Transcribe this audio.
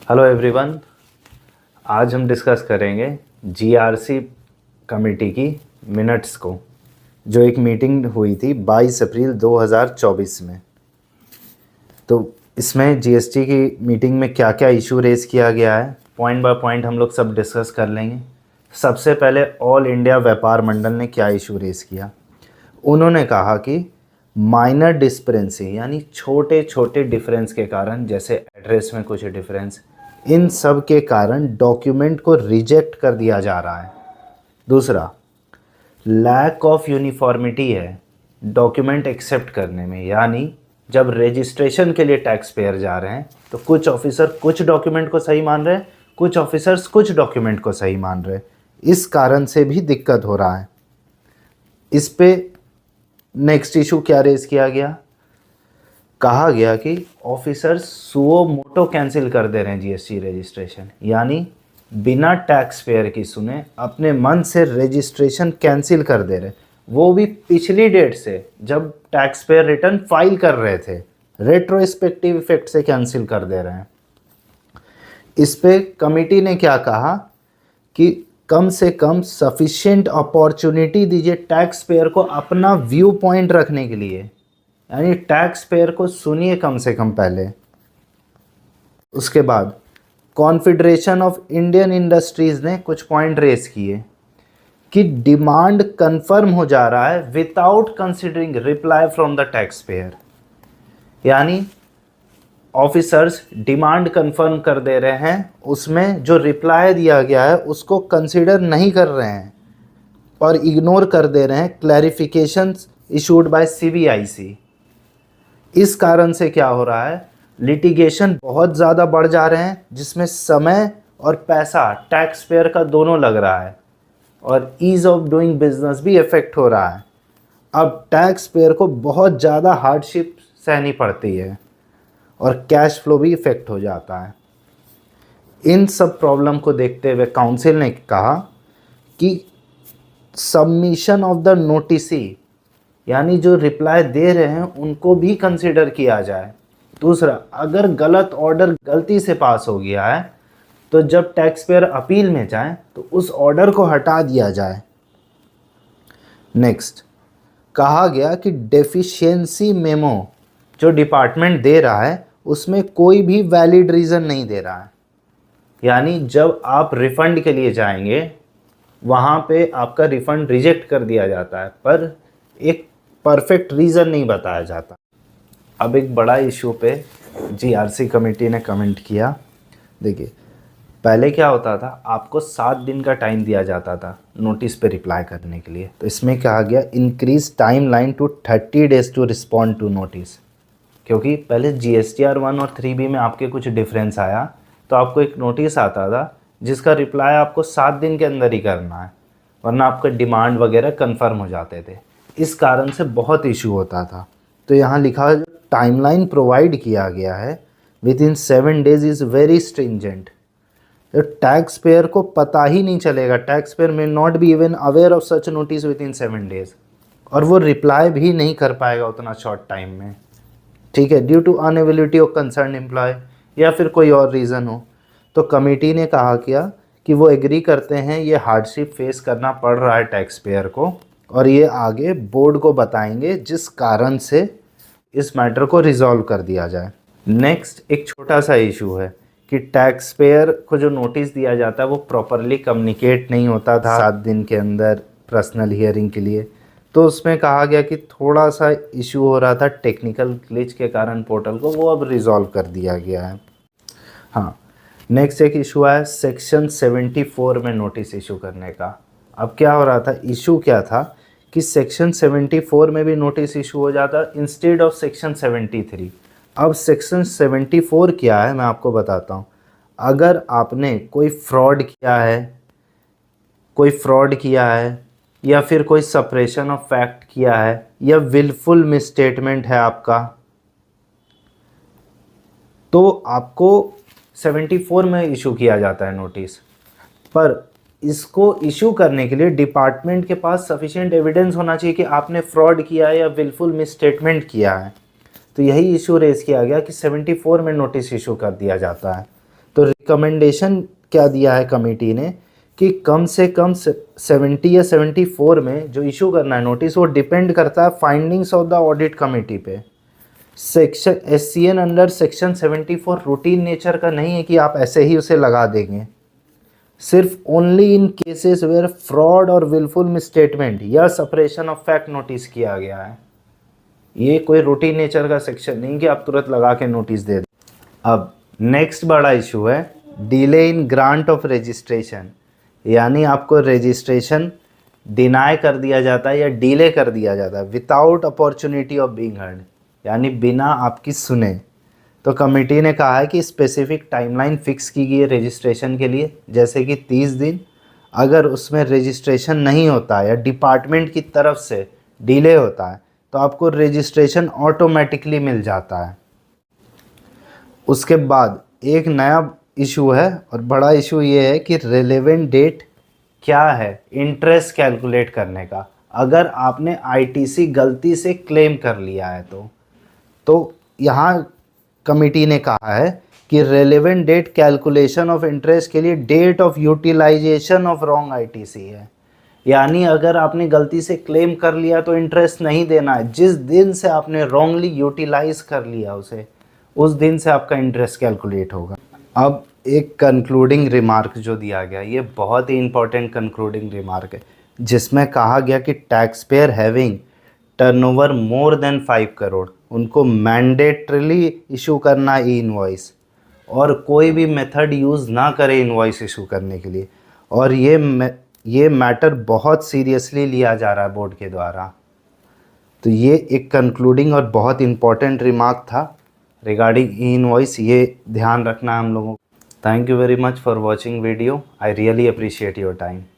Hello everyone. आज हम discuss करेंगे जीआरसी कमेटी की मिनट्स को, जो एक मीटिंग हुई थी 22 अप्रैल 2024 में। तो इसमें जीएसटी की मीटिंग में क्या क्या इशू रेज़ किया गया है, पॉइंट बाय पॉइंट हम लोग सब डिस्कस कर लेंगे। सबसे पहले ऑल इंडिया व्यापार मंडल ने क्या इशू रेज़ किया। उन्होंने कहा कि माइनर डिस्क्रिपेंसी यानी छोटे छोटे डिफरेंस के कारण, जैसे एड्रेस में कुछ डिफरेंस, इन सब के कारण डॉक्यूमेंट को रिजेक्ट कर दिया जा रहा है। दूसरा, लैक ऑफ यूनिफॉर्मिटी है डॉक्यूमेंट एक्सेप्ट करने में, यानी जब रजिस्ट्रेशन के लिए टैक्स पेयर जा रहे हैं तो कुछ ऑफिसर कुछ डॉक्यूमेंट को सही मान रहे हैं, कुछ ऑफिसर्स कुछ डॉक्यूमेंट को सही मान रहे हैं। इस कारण से भी दिक्कत हो रहा है। इस पे नेक्स्ट इशू क्या रेज किया गया, कहा गया कि ऑफिसर्स सुओ मोटो कैंसिल कर दे रहे हैं जीएसटी रजिस्ट्रेशन, यानी बिना टैक्स पेयर की सुने अपने मन से रजिस्ट्रेशन कैंसिल कर दे रहे, वो भी पिछली डेट से जब टैक्स पेयर रिटर्न फाइल कर रहे थे, रेट्रोस्पेक्टिव इफेक्ट से कैंसिल कर दे रहे हैं। इस पे कमिटी ने क्या कहा कि कम से कम सफिशिएंट अपॉर्चुनिटी दीजिए टैक्स पेयर को अपना व्यू पॉइंट रखने के लिए, यानी टैक्स पेयर को सुनिए कम से कम पहले। उसके बाद कॉन्फेडरेशन ऑफ इंडियन इंडस्ट्रीज़ ने कुछ पॉइंट रेस किए कि डिमांड कंफर्म हो जा रहा है without considering reply from the tax payer, यानी ऑफिसर्स डिमांड कंफर्म कर दे रहे हैं, उसमें जो रिप्लाई दिया गया है उसको कंसिडर नहीं कर रहे हैं और इग्नोर कर दे रहे हैं क्लैरिफिकेशंस इशूड बाय सीबीआईसी। इस कारण से क्या हो रहा है, लिटिगेशन बहुत ज़्यादा बढ़ जा रहे हैं, जिसमें समय और पैसा टैक्स पेयर का दोनों लग रहा है और ईज़ ऑफ डूइंग बिजनेस भी इफ़ेक्ट हो रहा है। अब टैक्स पेयर को बहुत ज़्यादा हार्डशिप सहनी पड़ती है और कैश फ्लो भी इफ़ेक्ट हो जाता है। इन सब प्रॉब्लम को देखते हुए काउंसिल ने कहा कि सबमिशन ऑफ द नोटिसी, यानी जो रिप्लाई दे रहे हैं उनको भी कंसिडर किया जाए। दूसरा, अगर गलत ऑर्डर गलती से पास हो गया है तो जब टैक्स पेयर अपील में जाए तो उस ऑर्डर को हटा दिया जाए। नेक्स्ट, कहा गया कि डेफिशिएंसी मेमो जो डिपार्टमेंट दे रहा है उसमें कोई भी वैलिड रीज़न नहीं दे रहा है, यानी जब आप रिफ़ंड के लिए जाएंगे वहाँ पे आपका रिफ़ंड रिजेक्ट कर दिया जाता है, पर एक परफेक्ट रीज़न नहीं बताया जाता। अब एक बड़ा इशू पे जीआरसी कमेटी ने कमेंट किया। देखिए, पहले क्या होता था, आपको 7 दिन का टाइम दिया जाता था नोटिस पे रिप्लाई करने के लिए, तो इसमें कहा गया increase timeline to 30 days to respond to notice, क्योंकि पहले जीएसटीआर 1 और 3B में आपके कुछ डिफरेंस आया तो आपको एक नोटिस आता था जिसका रिप्लाई आपको 7 दिन के अंदर ही करना है, वरना आपका डिमांड वगैरह कन्फर्म हो जाते थे। इस कारण से बहुत इशू होता था। तो यहाँ लिखा जो टाइमलाइन प्रोवाइड किया गया है with in 7 days is very stringent. तो टैक्स पेयर को पता ही नहीं चलेगा, tax payer may not be even aware of such notice with in 7 days, और वो रिप्लाई भी नहीं कर पाएगा उतना शॉर्ट टाइम में, ठीक है, due to unavailability of concern employ या फिर कोई और रीज़न हो। तो कमेटी ने कहा किया कि वो एग्री करते हैं ये हार्डशिप फेस करना पड़ रहा है टैक्स पेयर को, और ये आगे बोर्ड को बताएंगे जिस कारण से इस मैटर को रिजॉल्व कर दिया जाए। नेक्स्ट, एक छोटा सा इशू है कि टैक्स पेयर को जो नोटिस दिया जाता है वो प्रॉपरली कम्युनिकेट नहीं होता था 7 दिन के अंदर पर्सनल हियरिंग के लिए, तो उसमें कहा गया कि थोड़ा सा इशू हो रहा था टेक्निकल ग्लिच के कारण पोर्टल को, वो अब रिजॉल्व कर दिया गया है। हाँ, नेक्स्ट एक इशू है सेक्शन 74 में नोटिस इशू करने का। अब क्या हो रहा था, इशू क्या था कि सेक्शन 74 में भी नोटिस इशू हो जाता इंस्टेड ऑफ सेक्शन 73। अब सेक्शन 74 क्या है मैं आपको बताता हूँ। अगर आपने कोई फ्रॉड किया है या फिर कोई सप्रेशन ऑफ फैक्ट किया है या विलफुल मिसस्टेटमेंट है आपका, तो आपको 74 में इशू किया जाता है नोटिस। पर इसको इशू करने के लिए डिपार्टमेंट के पास सफिशिएंट एविडेंस होना चाहिए कि आपने फ्रॉड किया है या विलफुल मिसस्टेटमेंट किया है। तो यही इशू रेज किया गया कि 74 में नोटिस इशू कर दिया जाता है। तो रिकमेंडेशन क्या दिया है कमेटी ने कि कम से कम 70 या 74 में जो इशू करना है नोटिस, वो डिपेंड करता है findings of the audit committee पे। Section SCN under section 74 routine nature का नहीं है कि आप ऐसे ही उसे लगा देंगे। सिर्फ only in cases where fraud और विलफुल मिसस्टेटमेंट या सपरेशन ऑफ फैक्ट नोटिस किया गया है। ये कोई रूटीन नेचर का सेक्शन नहीं कि आप तुरंत लगा के नोटिस दे दें। अब नेक्स्ट बड़ा इशू है delay in grant of registration, यानी आपको रजिस्ट्रेशन डिनाई कर दिया जाता है या डिले कर दिया जाता है without opportunity of being heard, यानी बिना आपकी सुने। तो कमेटी ने कहा है कि स्पेसिफिक टाइमलाइन फिक्स की गई है रजिस्ट्रेशन के लिए, जैसे कि 30 दिन। अगर उसमें रजिस्ट्रेशन नहीं होता है या डिपार्टमेंट की तरफ से डिले होता है तो आपको रजिस्ट्रेशन ऑटोमेटिकली मिल जाता है। उसके बाद एक नया इशू है और बड़ा इशू ये है कि रिलेवेंट डेट क्या है इंटरेस्ट कैलकुलेट करने का, अगर आपने ITC गलती से क्लेम कर लिया है तो यहाँ कमेटी ने कहा है कि relevant date calculation of interest के लिए date of utilisation of wrong ITC है। यानी अगर आपने गलती से क्लेम कर लिया तो इंटरेस्ट नहीं देना है, जिस दिन से आपने रॉन्गली यूटिलाइज कर लिया उसे, उस दिन से आपका इंटरेस्ट कैलकुलेट होगा। अब एक कंक्लूडिंग रिमार्क जो दिया गया, ये बहुत ही इंपॉर्टेंट कंक्लूडिंग रिमार्क है, जिसमें कहा गया कि tax payer having turnover more than 5 crore उनको मैंडेटरीली इशू करना ई इनवॉइस, और कोई भी मेथड यूज़ ना करे इनवॉइस इशू करने के लिए। और ये मैटर बहुत सीरियसली लिया जा रहा है बोर्ड के द्वारा। तो ये एक कंक्लूडिंग और बहुत इंपॉर्टेंट रिमार्क था रिगार्डिंग ई इनवॉइस, ये ध्यान रखना है हम लोगों को। Thank you very much for watching video. I really appreciate your time.